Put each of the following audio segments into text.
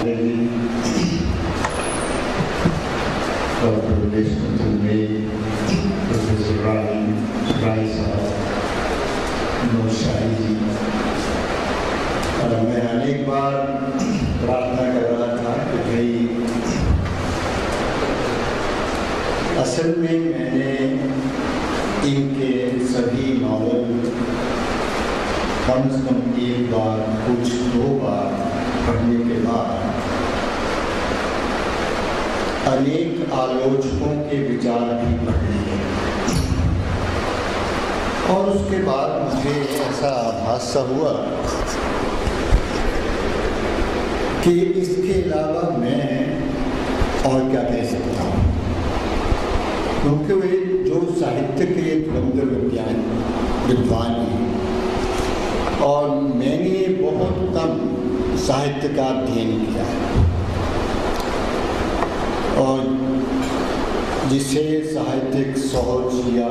मैं अनेक बार प्रार्थना कर रहा था कि भाई असल में मैंने इनके सभी नॉवल कम से कम एक बार कुछ दो बार पढ़ने के बाद अनेक आलोचकों के विचार भी पढ़ लिए और उसके बाद मुझे ऐसा आभास हुआ कि इसके अलावा मैं और क्या कह सकता हूँ, क्योंकि वे जो साहित्य के धुरंधर विद्वान हैं और मैंने बहुत कम साहित्य का अध्ययन किया है और जिसे साहित्यिक सोच या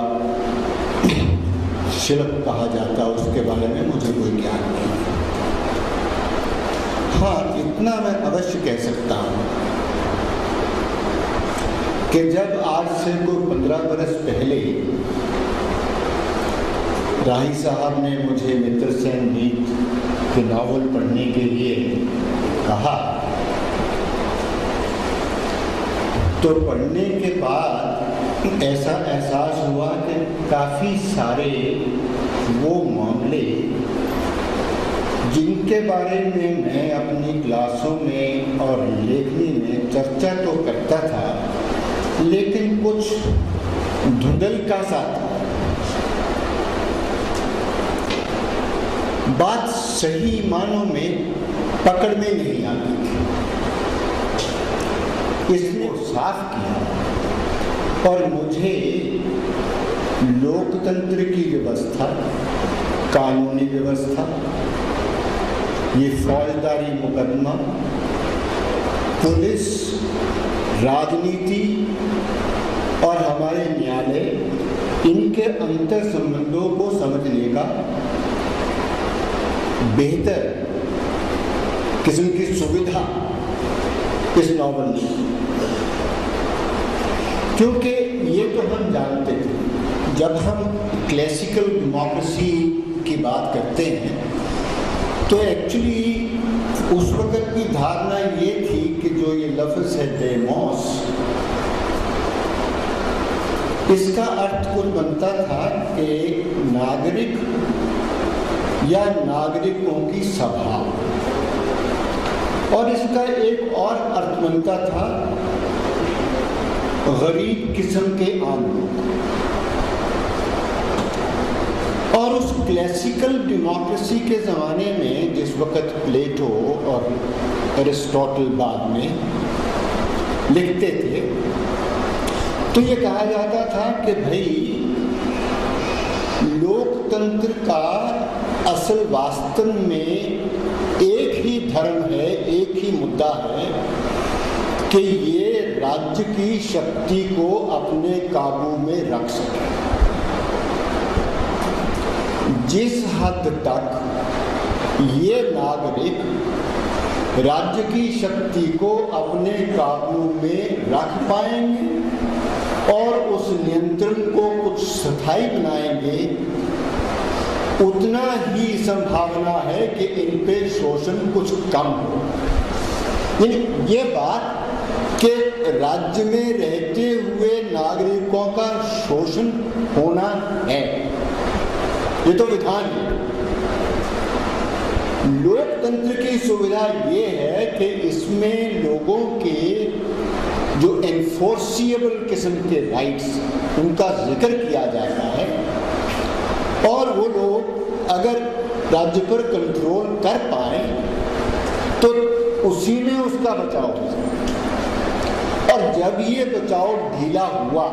शिल्प कहा जाता है उसके बारे में मुझे कोई ज्ञान नहीं है। हाँ, इतना मैं अवश्य कह सकता हूँ कि जब आज से कोई 15 बरस पहले राही साहब ने मुझे मित्रसेन मीत के नावल पढ़ने के लिए कहा तो पढ़ने के बाद ऐसा एहसास हुआ कि काफ़ी सारे वो मामले जिनके बारे में मैं अपनी क्लासों में और लेखनी में चर्चा तो करता था लेकिन कुछ धुंधल का सा था, बात सही मानों में पकड़ में नहीं आती थी। इसने साफ किया और मुझे लोकतंत्र की व्यवस्था, कानूनी व्यवस्था, ये फौजदारी मुकदमा, पुलिस, राजनीति और हमारे न्यायालय, इनके अंतर संबंधों को समझने का बेहतर किस्म की सुविधा इस नॉवल में, क्योंकि ये तो हम जानते थे जब हम क्लासिकल डेमोक्रेसी की बात करते हैं तो एक्चुअली उस वक्त की धारणा ये थी कि जो ये लफ्ज़ है डेमोस, इसका अर्थ कुछ बनता था कि नागरिक या नागरिकों की सभा, और इसका एक और अर्थ बनता था गरीब किस्म के आम लोग। और उस क्लासिकल डेमोक्रेसी के ज़माने में जिस वक्त प्लेटो और एरिस्टोटल बाद में लिखते थे तो ये कहा जाता था कि भाई लोकतंत्र का असल वास्तव में एक ही धर्म है, एक ही मुद्दा है कि ये राज्य की शक्ति को अपने काबू में रख सके। जिस हद तक ये नागरिक राज्य की शक्ति को अपने काबू में रख पाएंगे और उस नियंत्रण को कुछ स्थायी बनाएंगे, उतना ही संभावना है कि इन पे शोषण कुछ कम हो। ये बात कि राज्य में रहते हुए नागरिकों का शोषण होना है, ये तो विधान है। लोकतंत्र की सुविधा ये है कि इसमें लोगों के जो एनफोर्सिएबल किस्म के राइट्स उनका जिक्र किया जाता है और वो लोग अगर राज्य पर कंट्रोल कर पाए तो उसी में उसका बचाव हो सकता है। और जब ये बचाव ढीला हुआ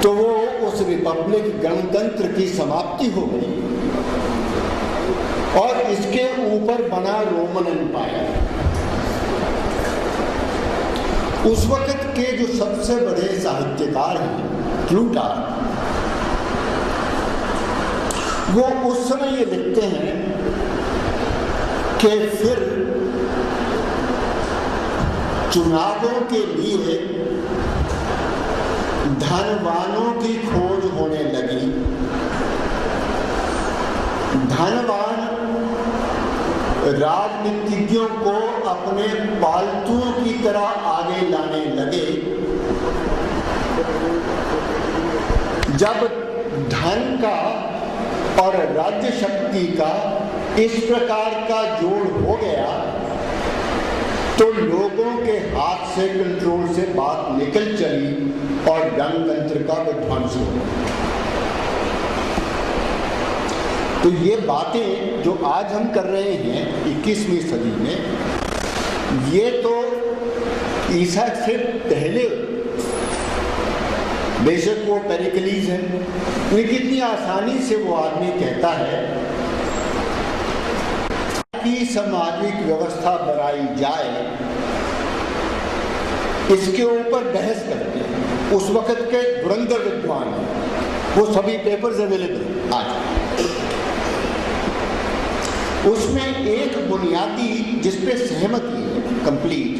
तो वो उस रिपब्लिक गणतंत्र की समाप्ति हो गई और इसके ऊपर बना रोमन एम्पायर। उस वक्त के जो सबसे बड़े साहित्यकार हैं प्लूटार्क, वो उस समय ये लिखते हैं कि फिर चुनावों के लिए धनवानों की खोज होने लगी। धनवान राजनीतिज्ञों को अपने पालतुओं की तरह आगे लाने लगे। जब धन का और राज्य शक्ति का इस प्रकार का जोड़ हो गया तो लोगों के हाथ से, कंट्रोल से बात निकल चली और गणतंत्र का विध्वंस हो गया। तो ये बातें जो आज हम कर रहे हैं 21वीं सदी में, ये तो ईसा से पहले, बेशक वो पेरिकलीज है, लेकिन कितनी आसानी से वो आदमी कहता है कि सामाजिक व्यवस्था बनाई जाए, इसके ऊपर बहस करते हैं। उस वक्त के धुरंधर विद्वान हैं, वो सभी पेपर्स अवेलेबल आज। उसमें एक बुनियादी जिस पे सहमति है कंप्लीट,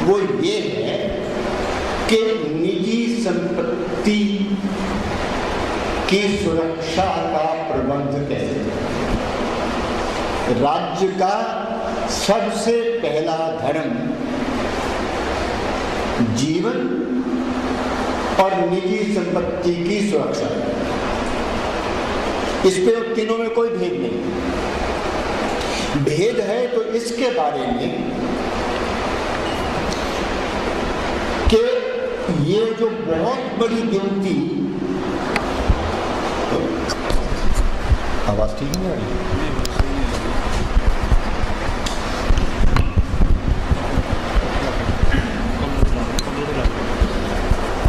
वो ये है कि निजी संपत्ति की सुरक्षा का प्रबंध कैसे। राज्य का सबसे पहला धर्म जीवन और निजी संपत्ति की सुरक्षा है। इस पे तीनों में कोई भेद नहीं। भेद है तो इसके बारे में कि ये जो बहुत बड़ी गिनती, आवाज ठीक नहीं आ रही,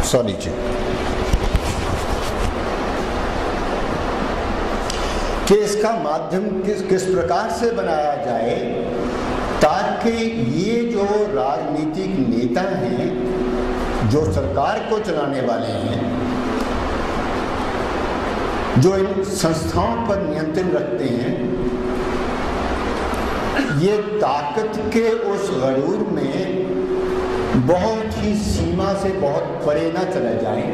सॉरी जी, कि इसका माध्यम किस प्रकार से बनाया जाए ताकि ये जो राजनीतिक नेता हैं, जो सरकार को चलाने वाले हैं, जो इन संस्थाओं पर नियंत्रण रखते हैं, ये ताकत के उस गरूर में बहुत ही सीमा से बहुत परे ना चले जाएं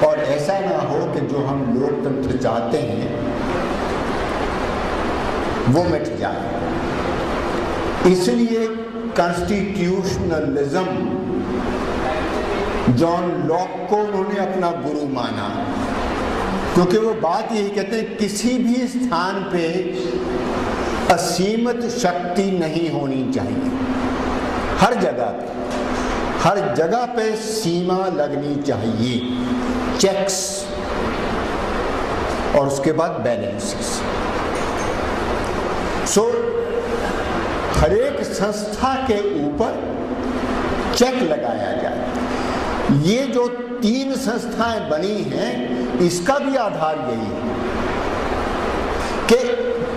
और ऐसा ना हो कि जो हम लोकतंत्र चाहते हैं वो मिट जाए। इसलिए कॉन्स्टिट्यूशनलिज्म, जॉन लॉक को उन्होंने अपना गुरु माना, क्योंकि वो बात यही कहते हैं किसी भी स्थान पे असीमित शक्ति नहीं होनी चाहिए। हर जगह पे सीमा लगनी चाहिए, चेक्स और उसके बाद बैलेंसेस। सो हर एक संस्था के ऊपर चेक लगाया जाए। ये जो 3 संस्थाएं बनी हैं, इसका भी आधार यही है कि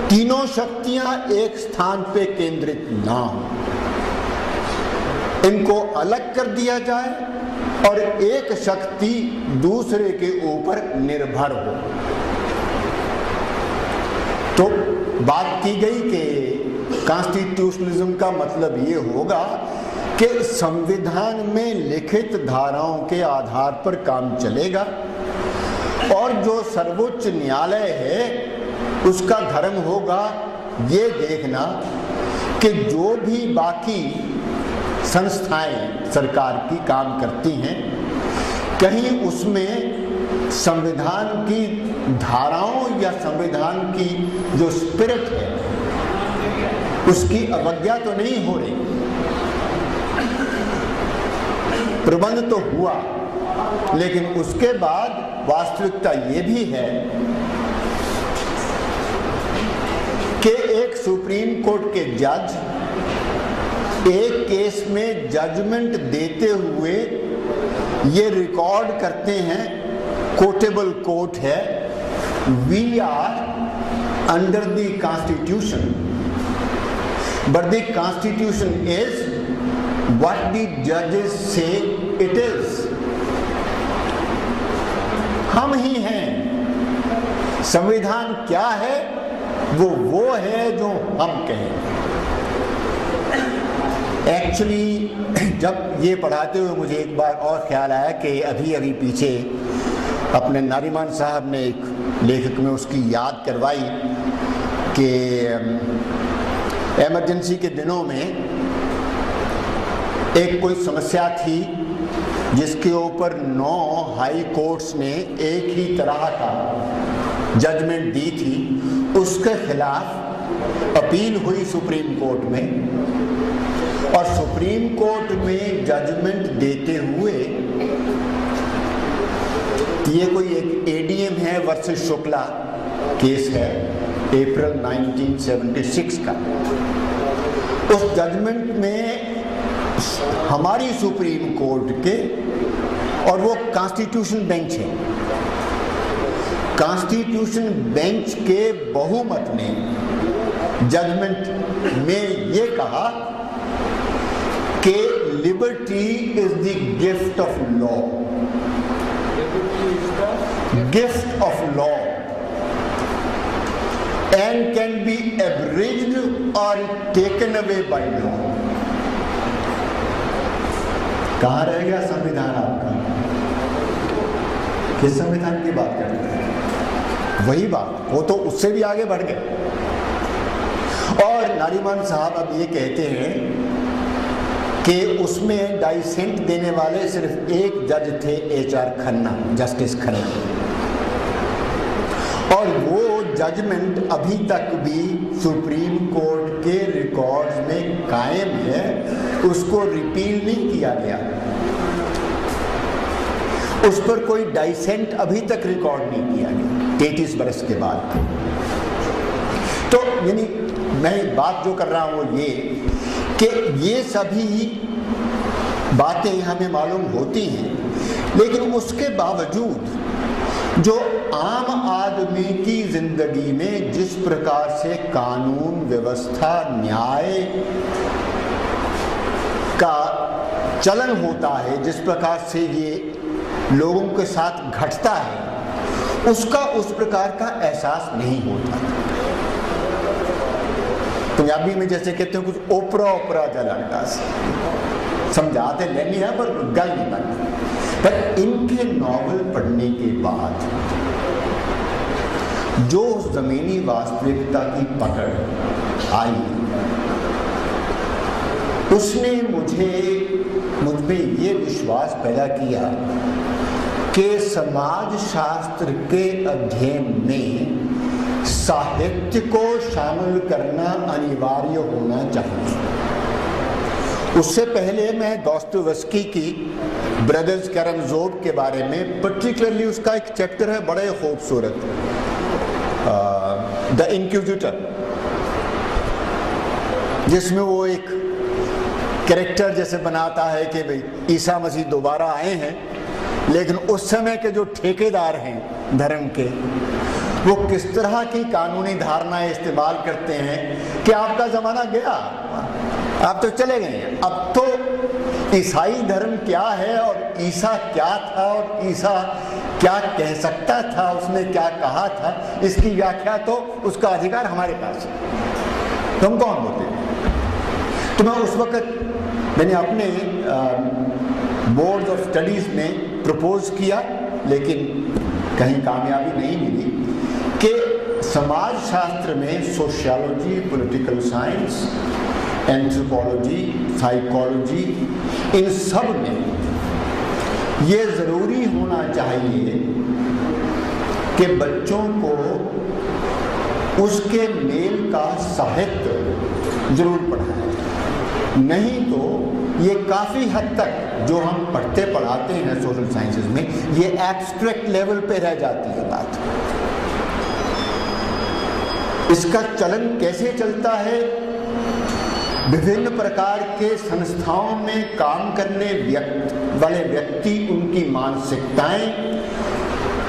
तीनों शक्तियां एक स्थान पे केंद्रित ना हो, इनको अलग कर दिया जाए और एक शक्ति दूसरे के ऊपर निर्भर हो। तो बात की गई कि कॉन्स्टिट्यूशनलिज्म का मतलब ये होगा कि संविधान में लिखित धाराओं के आधार पर काम चलेगा और जो सर्वोच्च न्यायालय है उसका धर्म होगा ये देखना कि जो भी बाकी संस्थाएं सरकार की काम करती हैं, कहीं उसमें संविधान की धाराओं या संविधान की जो स्पिरिट है उसकी अवज्ञा तो नहीं हो रही। प्रबंध तो हुआ, लेकिन उसके बाद वास्तविकता ये भी है कि एक सुप्रीम कोर्ट के जज एक केस में जजमेंट देते हुए ये रिकॉर्ड करते हैं, कोटेबल कोर्ट है, we are under the constitution but the constitution is what the जजेस से इट इज। हम ही हैं, संविधान क्या है वो है जो हम कहें। एक्चुअली जब ये पढ़ाते हुए मुझे एक बार और ख्याल आया कि अभी अभी पीछे अपने नारीमान साहब ने एक लेखक में उसकी याद करवाई कि इमरजेंसी के दिनों में एक कोई समस्या थी जिसके ऊपर 9 हाई कोर्ट्स ने एक ही तरह का जजमेंट दी थी। उसके खिलाफ अपील हुई सुप्रीम कोर्ट में, और सुप्रीम कोर्ट में जजमेंट देते हुए, ये कोई एक एडीएम है वर्सेस शुक्ला केस है अप्रैल 1976 का। उस जजमेंट में हमारी सुप्रीम कोर्ट के, और वो कॉन्स्टिट्यूशन बेंच है, कॉन्स्टिट्यूशन बेंच के बहुमत ने जजमेंट में ये कहा कि liberty is the gift of law, gift of law, and can be abridged और टेकन अवे बाय लॉ। कहाँ रह गया संविधान आपका? किस संविधान की बात करते हैं? वही बात, वो तो उससे भी आगे बढ़ गए। और नारीमान साहब अब ये कहते हैं कि उसमें डाइसेंट देने वाले सिर्फ एक जज थे, HR खन्ना, जस्टिस खन्ना, और वो जजमेंट अभी तक भी सुप्रीम कोर्ट के रिकॉर्ड्स में कायम है, उसको रिपील नहीं किया गया, उस पर कोई डाइसेंट अभी तक रिकॉर्ड नहीं किया गया 33 बरस के बाद। तो यानी मैं बात जो कर रहा हूँ वो ये कि ये सभी बातें हमें मालूम होती हैं, लेकिन उसके बावजूद जो आम आदमी की जिंदगी में जिस प्रकार से कानून व्यवस्था न्याय का चलन होता है, जिस प्रकार से ये लोगों के साथ घटता है, उसका उस प्रकार का एहसास नहीं होता। पंजाबी में जैसे कहते हैं कुछ ओपरा ओपरा जा लगता है, समझाते लेनी है पर गल नहीं बनती। पर इनके नॉवल पढ़ने के बाद जो जमीनी वास्तविकता की पकड़ आई, उसने मुझ में ये विश्वास पैदा किया कि समाज शास्त्र के अध्ययन में साहित्य को शामिल करना अनिवार्य होना चाहिए। उससे पहले मैं दोस्तोयेवस्की की ब्रदर्स कैरामज़ोव के बारे में, पर्टिकुलरली उसका एक चैप्टर है बड़े खूबसूरत, द इंक्विजिटर, जिसमें वो एक कैरेक्टर जैसे बनाता है कि भाई ईसा मसीह दोबारा आए हैं, लेकिन उस समय के जो ठेकेदार हैं धर्म के, वो किस तरह की कानूनी धारणाएं इस्तेमाल करते हैं कि आपका ज़माना गया, आप तो चले गए, अब तो ईसाई धर्म क्या है और ईसा क्या था और ईसा क्या कह सकता था, उसने क्या कहा था, इसकी व्याख्या तो उसका अधिकार हमारे पास है, तुम कौन होते हैं? तो मैं उस वक्त मैंने अपने बोर्ड ऑफ स्टडीज़ में प्रपोज किया, लेकिन कहीं कामयाबी नहीं मिली, कि समाज शास्त्र में sociology, political science, anthropology, psychology, इन सब में ये ज़रूरी होना चाहिए कि बच्चों को उसके मेल का साहित्य जरूर पढ़ाएं, नहीं तो ये काफ़ी हद तक जो हम पढ़ते पढ़ाते हैं सोशल साइंसेज में, ये एब्स्ट्रैक्ट लेवल पे रह जाती है बात। इसका चलन कैसे चलता है? विभिन्न प्रकार के संस्थाओं में काम करने वाले व्यक्ति, उनकी मानसिकताएं,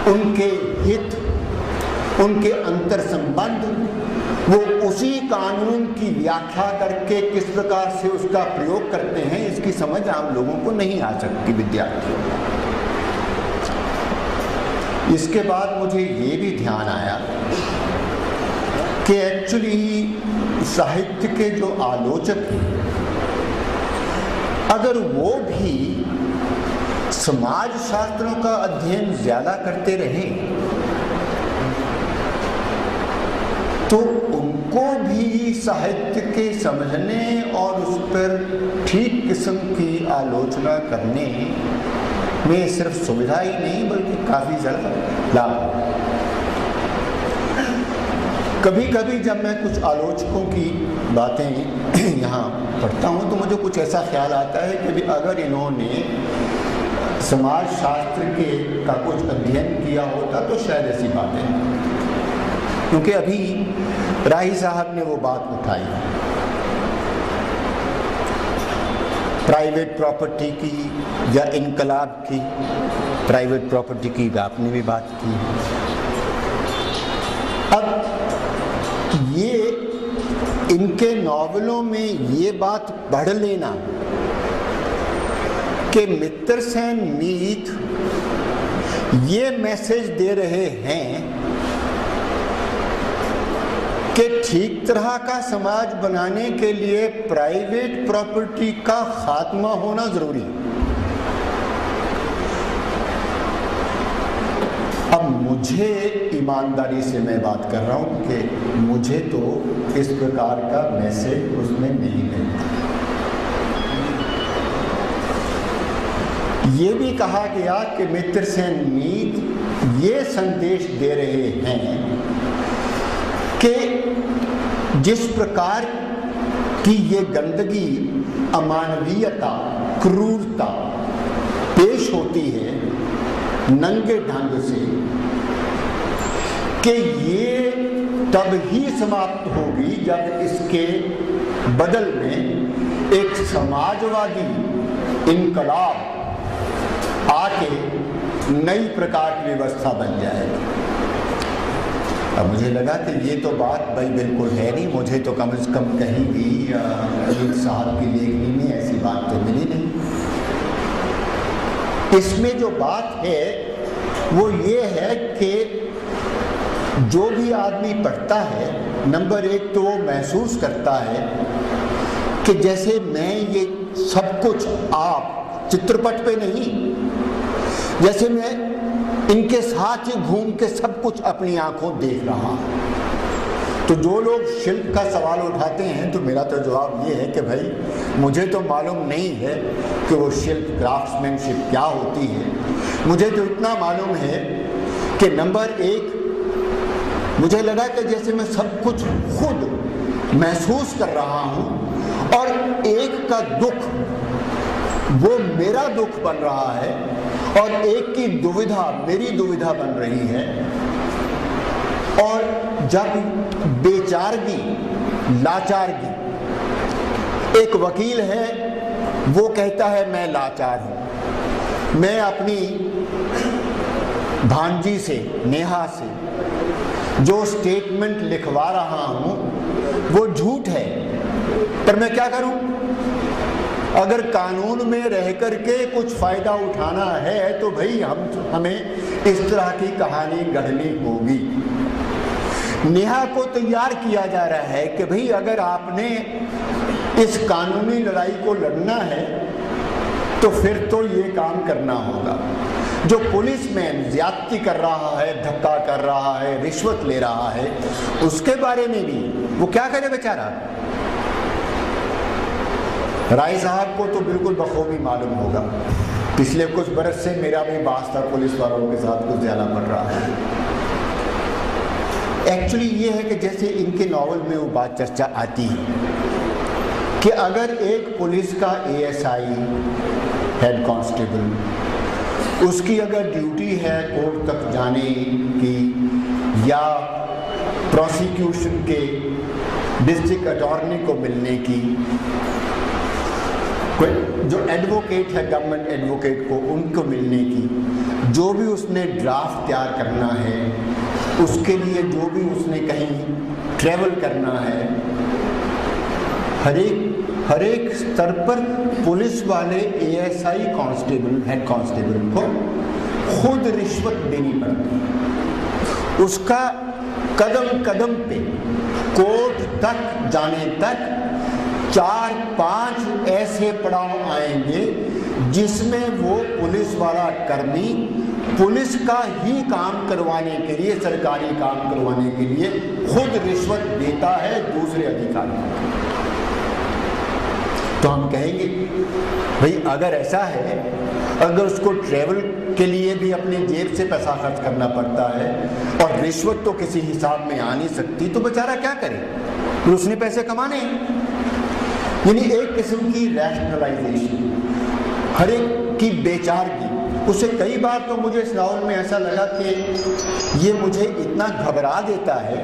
उनके हित, उनके अंतर संबंध, वो उसी कानून की व्याख्या करके किस प्रकार से उसका प्रयोग करते हैं, इसकी समझ आम लोगों को नहीं आ सकती विद्यार्थियों। इसके बाद मुझे ये भी ध्यान आया कि एक्चुअली साहित्य के जो आलोचक हैं, अगर वो भी समाज शास्त्रों का अध्ययन ज्यादा करते रहे तो उनको भी साहित्य के समझने और उस पर ठीक किस्म की आलोचना करने में सिर्फ सुविधा ही नहीं बल्कि काफी ज्यादा लाभ। कभी कभी जब मैं कुछ आलोचकों की बातें यहाँ पढ़ता हूँ तो मुझे कुछ ऐसा ख्याल आता है कि अगर इन्होंने समाज शास्त्र के का कुछ अध्ययन किया होता तो शायद ऐसी बातें, क्योंकि अभी राही साहब ने वो बात उठाई प्राइवेट प्रॉपर्टी की या इनकलाब की। प्राइवेट प्रॉपर्टी की आपने भी बात की। अब ये इनके नॉवलों में ये बात पढ़ लेना कि मित्र सेन मीत ये मैसेज दे रहे हैं कि ठीक तरह का समाज बनाने के लिए प्राइवेट प्रॉपर्टी का खात्मा होना जरूरी है। अब मुझे ईमानदारी से मैं बात कर रहा हूं कि मुझे तो इस प्रकार का मैसेज उसमें नहीं मिलता। ये भी कहा गया कि मित्र सेन मीत ये संदेश दे रहे हैं कि जिस प्रकार की ये गंदगी, अमानवीयता, क्रूरता पेश होती है नंगे ढंग से, कि ये तब ही समाप्त होगी जब इसके बदल में एक समाजवादी इनकलाब आके नई प्रकार की व्यवस्था बन जाएगी। अब मुझे लगा कि ये तो बात भाई बिल्कुल है नहीं, मुझे तो कम से कम कहीं भी अजीत साहब की लेखनी में ऐसी बात तो मिली नहीं। इसमें जो बात है वो ये है कि जो भी आदमी पढ़ता है, नंबर एक तो वो महसूस करता है कि जैसे मैं ये सब कुछ आप चित्रपट पे नहीं, जैसे मैं इनके साथ ही घूम के सब कुछ अपनी आंखों देख रहा हूं। तो जो लोग शिल्प का सवाल उठाते हैं तो मेरा तो जवाब ये है कि भाई मुझे तो मालूम नहीं है कि वो शिल्प, क्राफ्ट्समैनशिप क्या होती है। मुझे तो इतना मालूम है कि नंबर एक मुझे लगा कि जैसे मैं सब कुछ खुद महसूस कर रहा हूं और एक का दुख वो मेरा दुख बन रहा है और एक की दुविधा मेरी दुविधा बन रही है। और जब बेचारगी, लाचारगी, एक वकील है वो कहता है मैं लाचार हूं, मैं अपनी भांजी से, नेहा से जो स्टेटमेंट लिखवा रहा हूं वो झूठ है, पर मैं क्या करूं? अगर कानून में रह करके कुछ फायदा उठाना है तो भाई हमें इस तरह की कहानी गढ़नी होगी। नेहा को तैयार किया जा रहा है कि भाई अगर आपने इस कानूनी लड़ाई को लड़ना है तो फिर तो ये काम करना होगा। जो पुलिसमैन ज्यादती कर रहा है, धक्का कर रहा है, रिश्वत ले रहा है, उसके बारे में भी वो क्या करे बेचारा। राय साहब को तो बिल्कुल बखूबी मालूम होगा, पिछले कुछ बरस से मेरा भी बास था पुलिस वालों के साथ, कुछ ज्यादा पड़ रहा है। एक्चुअली ये है कि जैसे इनके नॉवल में वो बात चर्चा आती है कि अगर एक पुलिस का एएसआई, हेड कांस्टेबल, उसकी अगर ड्यूटी है कोर्ट तक जाने की या प्रोसिक्यूशन के डिस्ट्रिक्ट अटॉर्नी को मिलने की, जो एडवोकेट है गवर्नमेंट एडवोकेट को उनको मिलने की, जो भी उसने ड्राफ्ट तैयार करना है, उसके लिए जो भी उसने कहीं ट्रैवल करना है, हर एक स्तर पर पुलिस वाले एएसआई कांस्टेबल, हेड कांस्टेबल को खुद रिश्वत देनी पड़ती है। उसका कदम कदम पे कोर्ट तक जाने तक 4-5 ऐसे पड़ाव आएंगे जिसमें वो पुलिस वाला कर्मी पुलिस का ही काम करवाने के लिए, सरकारी काम करवाने के लिए खुद रिश्वत देता है दूसरे अधिकारियों को। तो हम कहेंगे भाई अगर ऐसा है, अगर उसको ट्रेवल के लिए भी अपनी जेब से पैसा खर्च करना पड़ता है और रिश्वत तो किसी हिसाब में आ नहीं सकती, तो बेचारा क्या करे, तो उसने पैसे कमाने हैं। यानी एक किस्म की रैशनलाइजेशन, हर एक की बेचारगी। उसे कई बार तो मुझे इस नावल में ऐसा लगा कि ये मुझे इतना घबरा देता है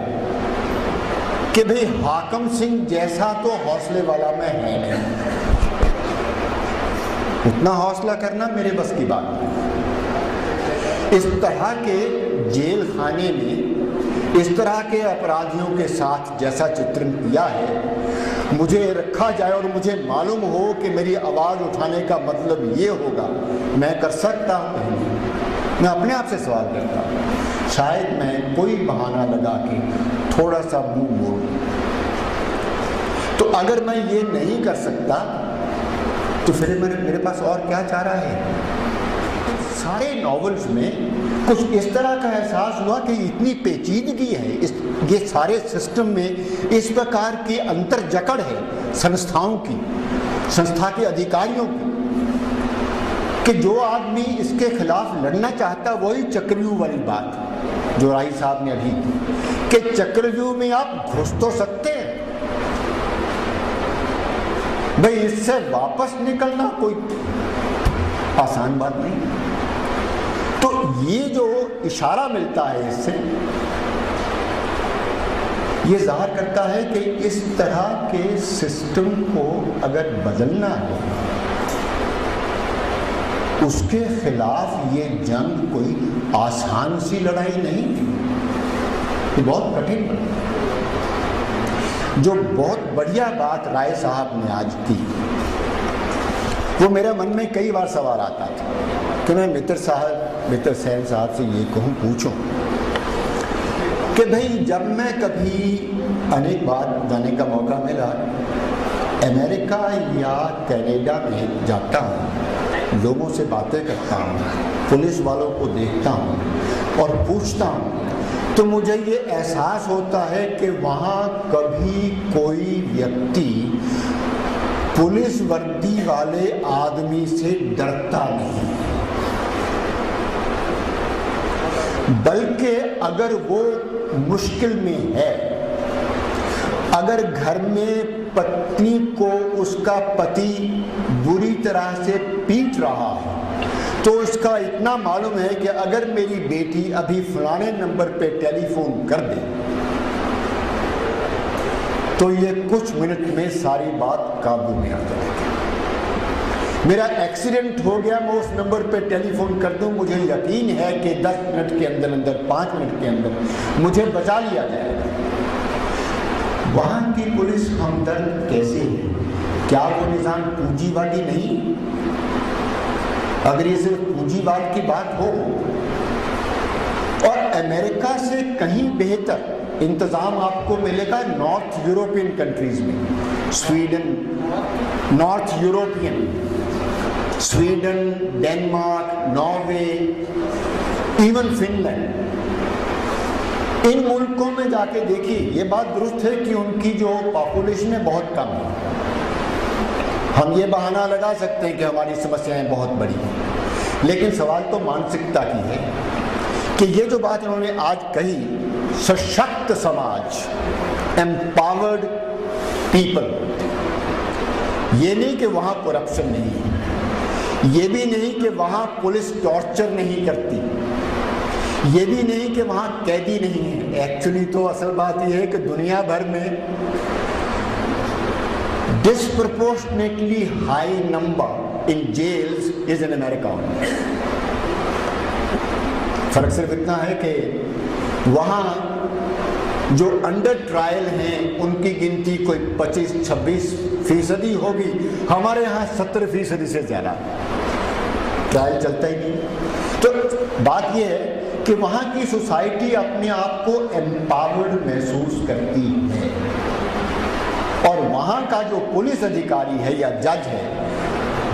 कि भाई हाकम सिंह जैसा तो हौसले वाला मैं है नहीं, इतना हौसला करना मेरे बस की बात नहीं। इस तरह के जेल खाने में इस तरह के अपराधियों के साथ जैसा चित्रण किया है, मुझे रखा जाए और मुझे मालूम हो कि मेरी आवाज़ उठाने का मतलब ये होगा, मैं कर सकता हूँ? मैं अपने आप से सवाल करता हूँ। शायद मैं कोई बहाना लगा के थोड़ा सा मुंह मोड़, तो अगर मैं ये नहीं कर सकता तो फिर मेरे पास और क्या चारा है? सारे नॉवेल्स में कुछ इस तरह का एहसास हुआ कि इतनी पेचीदगी है ये सारे सिस्टम में, इस प्रकार की अंतर जकड़ है संस्थाओं की, संस्था के अधिकारियों की, कि जो आदमी इसके खिलाफ लड़ना चाहता वही चक्रव्यूह वाली बात जो राय साहब ने अभी की, कि चक्रव्यूह में आप घुस तो सकते हैं, भाई इससे वापस निकलना कोई आसान बात नहीं। तो ये जो इशारा मिलता है इससे, ये जाहिर करता है कि इस तरह के सिस्टम को अगर बदलना है, उसके खिलाफ ये जंग कोई आसान सी लड़ाई नहीं, ये बहुत कठिन है। जो बहुत बढ़िया बात राय साहब ने आज की, वो मेरे मन में कई बार सवाल आता था कि मैं मित्र सैन साहब से ये कहूँ, पूछूं कि भाई जब मैं कभी अनेक बार जाने का मौका मिला अमेरिका या कनाडा में जाता हूँ, लोगों से बातें करता हूँ, पुलिस वालों को देखता हूँ और पूछता हूँ, तो मुझे ये एहसास होता है कि वहाँ कभी कोई व्यक्ति पुलिस वर्दी वाले आदमी से डरता नहीं, बल्कि अगर वो मुश्किल में है, अगर घर में पत्नी को उसका पति बुरी तरह से पीट रहा है, तो उसका इतना मालूम है कि अगर मेरी बेटी अभी फलाने नंबर पे टेलीफोन कर दे तो ये कुछ मिनट में सारी बात काबू में आ जाएगी। मेरा एक्सीडेंट हो गया, मैं उस नंबर पे टेलीफोन कर दूं, मुझे यकीन है कि 10 मिनट के अंदर 5 मिनट के अंदर मुझे बचा लिया जाएगा। वहाँ की पुलिस हमदर्द कैसे है? क्या वो निज़ाम पूंजीवादी नहीं? अगर ये सिर्फ पूंजीवाद की बात हो, और अमेरिका से कहीं बेहतर इंतजाम आपको मिलेगा नॉर्थ यूरोपियन कंट्रीज में, Sweden, Denmark, Norway, even Finland. इन मुल्कों में जाके देखिए, ये बात दुरुस्त है कि उनकी जो पॉपुलेशन है बहुत कम है। हम ये बहाना लगा सकते हैं कि हमारी समस्याएं बहुत बड़ी हैं, लेकिन सवाल तो मानसिकता की है कि ये जो बात इन्होंने आज कही, सशक्त समाज, एम्पावर्ड पीपल, ये नहीं कि वहाँ करप्शन नहीं है, ये भी नहीं कि वहाँ पुलिस टॉर्चर नहीं करती, ये भी नहीं कि वहाँ कैदी नहीं है। एक्चुअली तो असल बात यह है कि दुनिया भर में disproportionately high number in jails is in America. फर्क सिर्फ इतना है कि वहाँ जो अंडर ट्रायल हैं उनकी गिनती कोई 25-26% होगी, हमारे यहाँ 70% से ज़्यादा ट्रायल चलता ही नहीं। तो बात यह है कि वहाँ की सोसाइटी अपने आप को एम्पावर्ड महसूस करती है, और वहाँ का जो पुलिस अधिकारी है या जज है,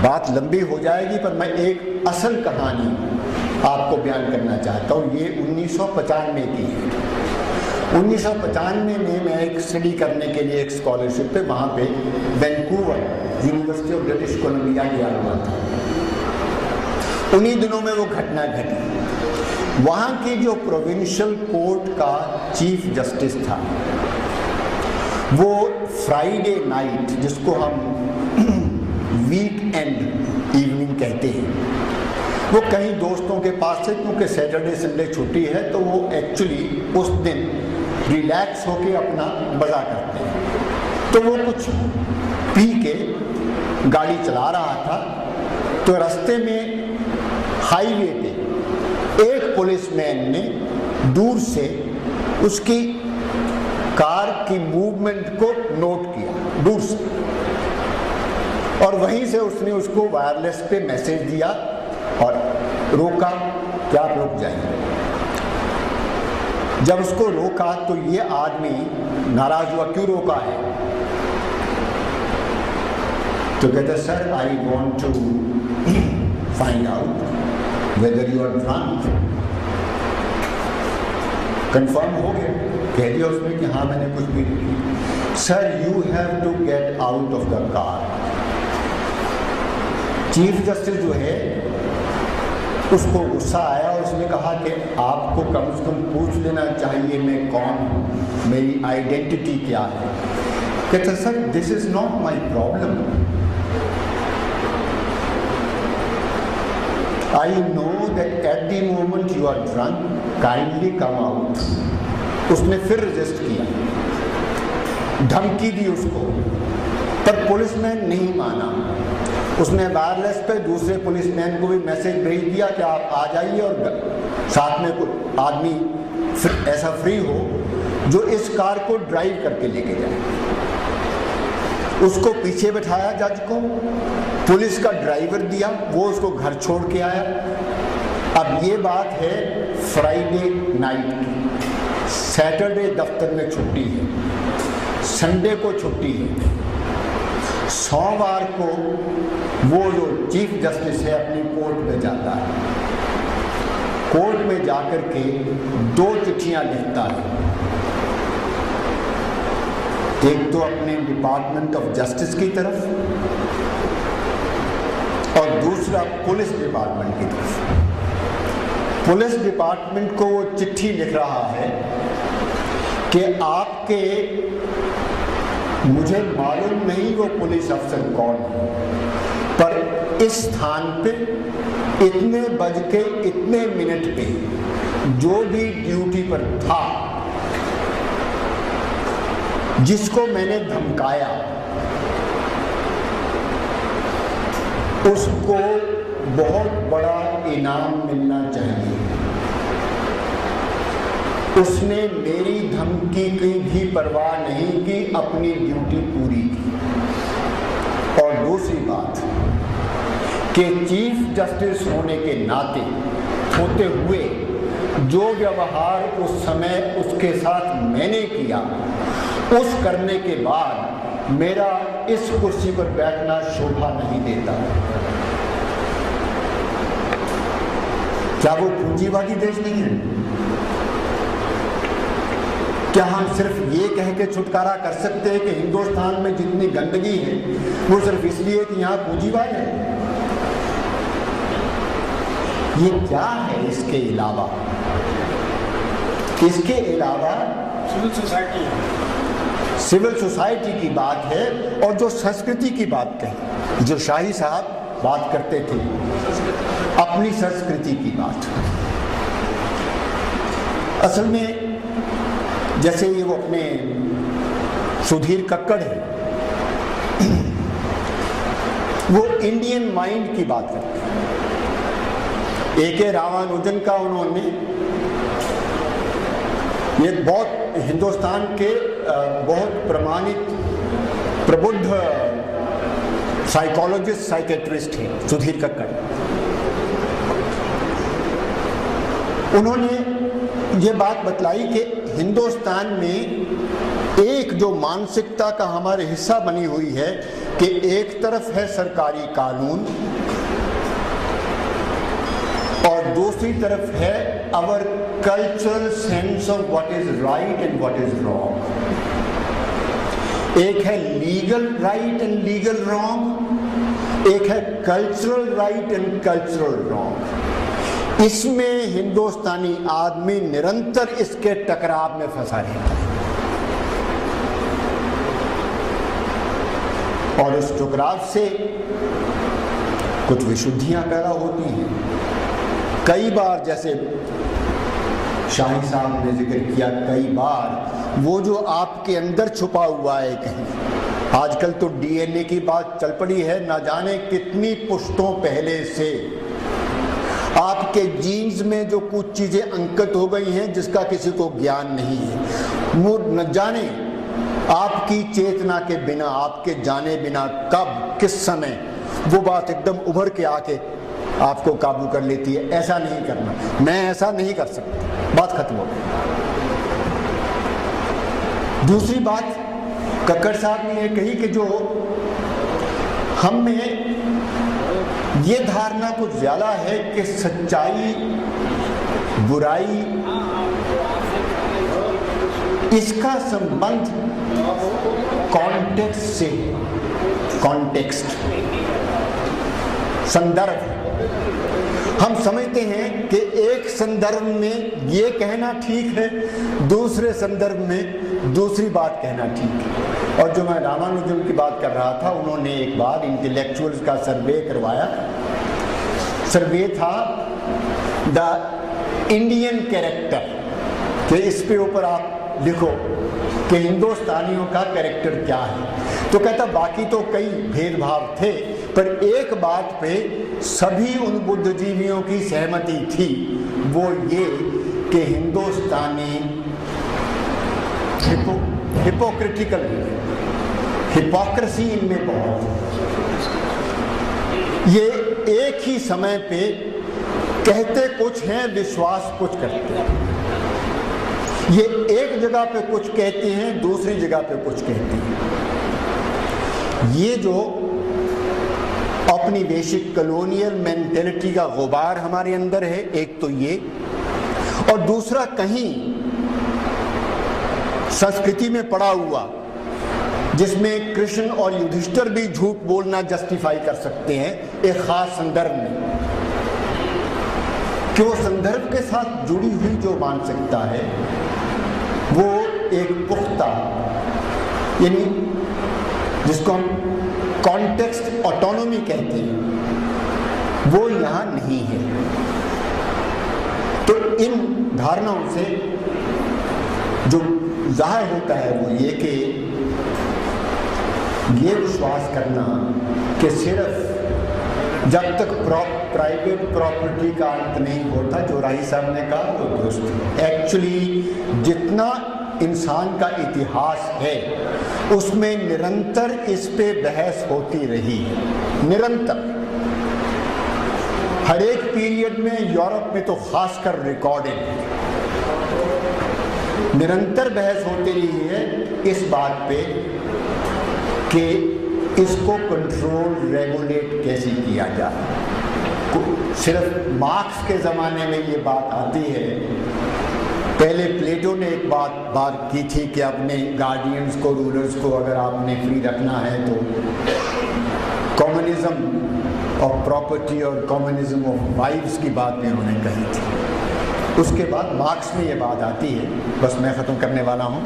बात लंबी हो जाएगी पर मैं एक असल कहानी आपको बयान करना चाहता हूँ। ये 1995 की है। 1995 में मैं एक स्टडी करने के लिए एक स्कॉलरशिप पे वहाँ पे Vancouver university of British Columbia गया हुआ था। उन्हीं दिनों में वो घटना घटी। वहाँ की जो प्रोविंशियल कोर्ट का चीफ जस्टिस था, वो फ्राइडे नाइट, जिसको हम वीक एंड इवनिंग कहते हैं, वो कई दोस्तों के पास से, क्योंकि सैटरडे संडे छुट्टी है तो वो एक्चुअली उस दिन रिलैक्स होके अपना मज़ा करते हैं। तो वो कुछ पी के गाड़ी चला रहा था, तो रास्ते में हाईवे पे एक पुलिसमैन ने दूर से उसकी कार की मूवमेंट को नोट किया, दूर से, और वहीं से उसने उसको वायरलेस पे मैसेज दिया और रोका कि आप रुक जाइए। जब उसको रोका तो ये आदमी नाराज हुआ, क्यों रोका है? तो कहता, sir I want to find out whether you are drunk. Confirm हो गया, कह दिया उसने कि हाँ मैंने कुछ भी नहीं। Sir you have to get out of the car. Chief justice जो है उसको गुस्सा आया, उसने कहा कि आपको कम से कम पूछ लेना चाहिए मैं कौन हूँ, मेरी आइडेंटिटी क्या है। कहता, sir this is not my problem, I know that at the moment you are drunk, kindly come out. उसने फिर रजिस्ट किया, धमकी दी उसको, पर पुलिसमैन नहीं माना। उसने वायरलेस पे दूसरे पुलिसमैन को भी मैसेज भेज दिया कि आप आ जाइए और साथ में कोई आदमी ऐसा फ्री हो जो इस कार को ड्राइव करके लेके जाए। उसको पीछे बैठाया जज को, पुलिस का ड्राइवर दिया, वो उसको घर छोड़ के आया। अब ये बात है फ्राइडे नाइट की, सैटरडे दफ्तर में छुट्टी है, संडे को छुट्टी है। सोमवार को वो जो चीफ जस्टिस है अपनी कोर्ट में जाता है, कोर्ट में जाकर के 2 चिट्ठियां लिखता है, एक तो अपने डिपार्टमेंट ऑफ जस्टिस की तरफ और दूसरा पुलिस डिपार्टमेंट की तरफ। पुलिस डिपार्टमेंट को वो चिट्ठी लिख रहा है कि आपके, मुझे मालूम नहीं वो पुलिस अफसर कौन है, पर इस स्थान पे इतने बज के इतने मिनट पे जो भी ड्यूटी पर था, जिसको मैंने धमकाया, उसको बहुत बड़ा इनाम मिलना चाहिए। उसने मेरी धमकी की भी परवाह नहीं की, अपनी ड्यूटी पूरी की। और दूसरी बात कि चीफ जस्टिस होने के नाते होते हुए जो व्यवहार उस समय उसके साथ मैंने किया, उस करने के बाद मेरा इस कुर्सी पर बैठना शोभा नहीं देता। क्या वो पूंजीवादी देश नहीं है? क्या हम सिर्फ ये कह के छुटकारा कर सकते हैं कि हिंदुस्तान में जितनी गंदगी है वो सिर्फ इसलिए कि यहाँ पूंजीवाद है? ये क्या है इसके अलावा? इसके अलावा सिविल सोसाइटी की बात है, और जो संस्कृति की बात कही, जो शाही साहब बात करते थे, अपनी संस्कृति की बात। असल में जैसे ये वो अपने सुधीर कक्कड़ है, वो इंडियन माइंड की बात करते हैं। ए.के. रामानुजन का उन्होंने ये बहुत हिंदुस्तान के बहुत प्रमाणित प्रबुद्ध साइकोलॉजिस्ट साइकेट्रिस्ट हैं सुधीर कक्कड़। उन्होंने ये बात बतलाई कि हिंदुस्तान में एक जो मानसिकता का हमारे हिस्सा बनी हुई है कि एक तरफ है सरकारी कानून और दूसरी तरफ है our cultural sense of what is right and what is wrong. एक है legal right and legal wrong, एक है cultural right and cultural wrong. इसमें हिंदुस्तानी आदमी निरंतर इसके टकराव में फंसा रहता है और इस टकराव से कुछ विशुद्धियां पैदा होती हैं। कई बार, जैसे शाही साहब ने जिक्र किया, कई बार वो जो आपके अंदर छुपा हुआ है कहीं, आजकल तो डीएनए की बात चल पड़ी है, ना जाने कितनी पुश्तों पहले से आपके जीन्स में जो कुछ चीजें अंकित हो गई हैं जिसका किसी को ज्ञान नहीं है। वो न जाने आपकी चेतना के बिना, आपके जाने बिना कब किस समय वो बात एकदम उभर के आके आपको काबू कर लेती है। ऐसा नहीं करना, मैं ऐसा नहीं कर सकता, बात खत्म हो गई। दूसरी बात कक्कड़ साहब ने ये कही कि जो हम में ये धारणा कुछ ज्यादा है कि सच्चाई बुराई इसका संबंध कॉन्टेक्स्ट से, कॉन्टेक्स्ट संदर्भ। हम समझते हैं कि एक संदर्भ में ये कहना ठीक है, दूसरे संदर्भ में दूसरी बात कहना ठीक है। और जो मैं रामानुजन की बात कर रहा था, उन्होंने एक बार इंटेलेक्चुअल्स का सर्वे करवाया। सर्वे था द इंडियन कैरेक्टर, कि इस पे ऊपर आप लिखो कि हिंदुस्तानियों का कैरेक्टर क्या है। तो कहता बाकी तो कई भेदभाव थे, पर एक बात पे सभी उन बुद्धिजीवियों की सहमति थी, वो ये कि हिंदुस्तानी हिपोक्रिटिकल, हिपोक्रेसी इनमें बहुत। ये एक ही समय पे कहते कुछ हैं, विश्वास कुछ करते हैं। ये एक जगह पे कुछ कहते हैं, दूसरी जगह पे कुछ कहते हैं। ये जो औपनिवेशिक कॉलोनियल मेंटेलिटी का गुबार हमारे अंदर है, एक तो ये, और दूसरा कहीं संस्कृति में पड़ा हुआ, जिसमें कृष्ण और युधिष्ठिर भी झूठ बोलना जस्टिफाई कर सकते हैं एक खास संदर्भ में, कि वो संदर्भ के साथ जुड़ी हुई जो मानसिकता है वो एक पुख्ता, यानी जिसको हम कॉन्टेक्स्ट ऑटोनॉमी कहते हैं, वो यहाँ नहीं है। तो इन धारणाओं से जो जाहिर होता है वो ये कि ये विश्वास करना कि सिर्फ जब तक प्राइवेट प्रॉपर्टी का अंत नहीं होता, जो राही साहब ने कहा वो दुरुस्त। एक्चुअली जितना इंसान का इतिहास है उसमें निरंतर इस पे बहस होती रही है, निरंतर। हर एक पीरियड में, यूरोप में तो खासकर रिकॉर्डेड है, निरंतर बहस होती रही है इस बात पे कि इसको कंट्रोल, रेगुलेट कैसे किया जाए। सिर्फ मार्क्स के ज़माने में ये बात आती है। पहले प्लेटो ने एक बात की थी कि अपने गार्डियंस को, रूलर्स को अगर आपने फ्री रखना है तो कम्युनिज्म ऑफ प्रॉपर्टी और कम्युनिज्म ऑफ वाइव्स की बात भी उन्होंने कही थी। उसके बाद मार्क्स में ये बात आती है। बस मैं ख़त्म करने वाला हूँ।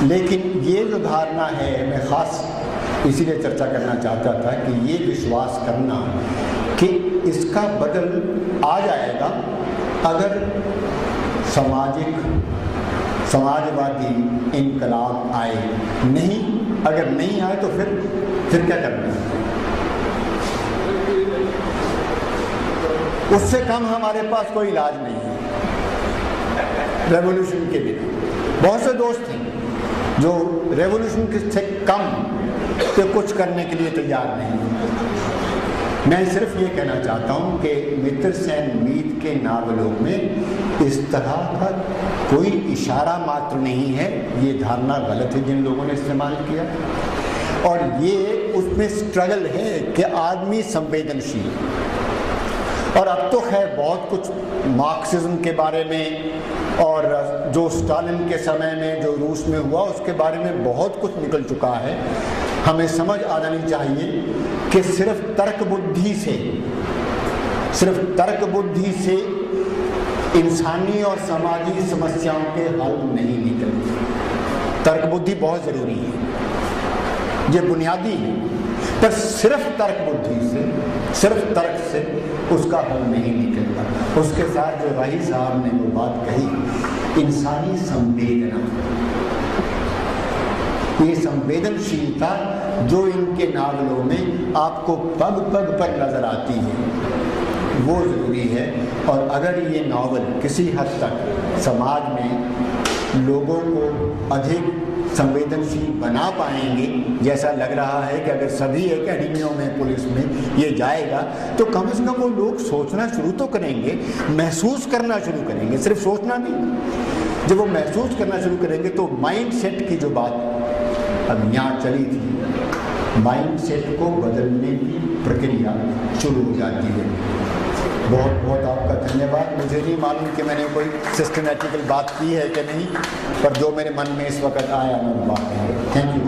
लेकिन ये जो धारणा है, मैं ख़ास इसीलिए चर्चा करना चाहता था कि ये विश्वास करना कि इसका बदल आ जाएगा अगर समाजवादी इनकलाब आए। नहीं, अगर नहीं आए तो फिर क्या करना है? उससे कम हमारे पास कोई इलाज नहीं है रेवोल्यूशन के बिना। बहुत से दोस्त हैं जो रेवोल्यूशन से कम के कुछ करने के लिए तैयार नहीं है। मैं सिर्फ ये कहना चाहता हूँ कि मित्र सेन मीत के नावलों में इस तरह का कोई इशारा मात्र नहीं है। ये धारणा गलत है जिन लोगों ने इस्तेमाल किया, और ये उसमें स्ट्रगल है कि आदमी संवेदनशील। और अब तो खैर बहुत कुछ मार्क्सिज्म के बारे में और जो स्टालिन के समय में जो रूस में हुआ उसके बारे में बहुत कुछ निकल चुका है। हमें समझ आ जानी चाहिए कि सिर्फ तर्क बुद्धि से इंसानी और सामाजिक समस्याओं के हल नहीं निकलते। तर्क बुद्धि बहुत ज़रूरी है, ये बुनियादी है, पर सिर्फ तर्क से उसका हल नहीं निकलता। उसके साथ जो राही साहब ने वो बात कही, इंसानी संवेदना, ये संवेदनशीलता जो इनके नावलों में आपको पग पग पर नजर आती है, वो ज़रूरी है। और अगर ये नावल किसी हद तक समाज में लोगों को अधिक संवेदनशील बना पाएंगे, जैसा लग रहा है कि अगर सभी एकेडमियों में, पुलिस में ये जाएगा, तो कम से कम वो लोग सोचना शुरू तो करेंगे, महसूस करना शुरू करेंगे, सिर्फ सोचना नहीं। जब वो महसूस करना शुरू करेंगे तो माइंड सेट की जो बात अब यहाँ चली थी, माइंड सेट को बदलने की प्रक्रिया शुरू हो जाती है। बहुत बहुत आपका धन्यवाद। मुझे नहीं मालूम कि मैंने कोई सिस्टमैटिकल बात की है कि नहीं, पर जो मेरे मन में इस वक्त आया मैं बात है। Thank you.